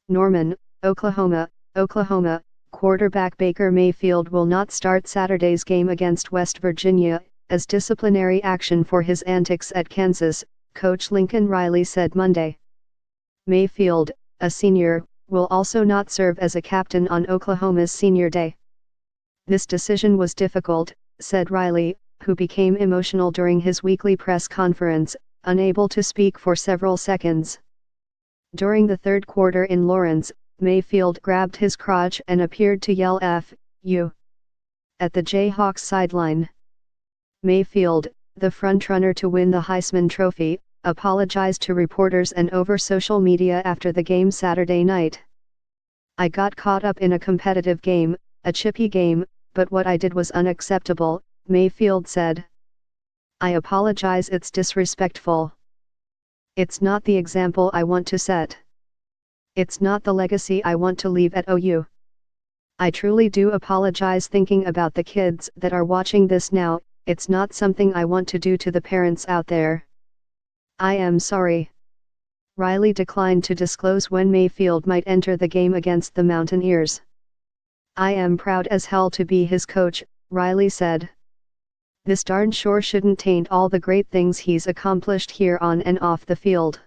Norman, Oklahoma, quarterback Baker Mayfield will not start Saturday's game against West Virginia, as disciplinary action for his antics at Kansas, coach Lincoln Riley said Monday. Mayfield, a senior, will also not serve as a captain on Oklahoma's Senior Day. This decision was difficult, said Riley, who became emotional during his weekly press conference, unable to speak for several seconds. During the third quarter in Lawrence, Mayfield grabbed his crotch and appeared to yell "F you" at the Jayhawks sideline. Mayfield, the frontrunner to win the Heisman Trophy, apologized to reporters and over social media after the game Saturday night. "I got caught up in a competitive game, a chippy game, but what I did was unacceptable," Mayfield said. "I apologize, it's disrespectful. It's not the example I want to set. It's not the legacy I want to leave at OU. I truly do apologize thinking about the kids that are watching this now, it's not something I want to do to the parents out there. I am sorry." Riley declined to disclose when Mayfield might enter the game against the Mountaineers. "I am proud as hell to be his coach," Riley said. "This darn sure shouldn't taint all the great things he's accomplished here on and off the field."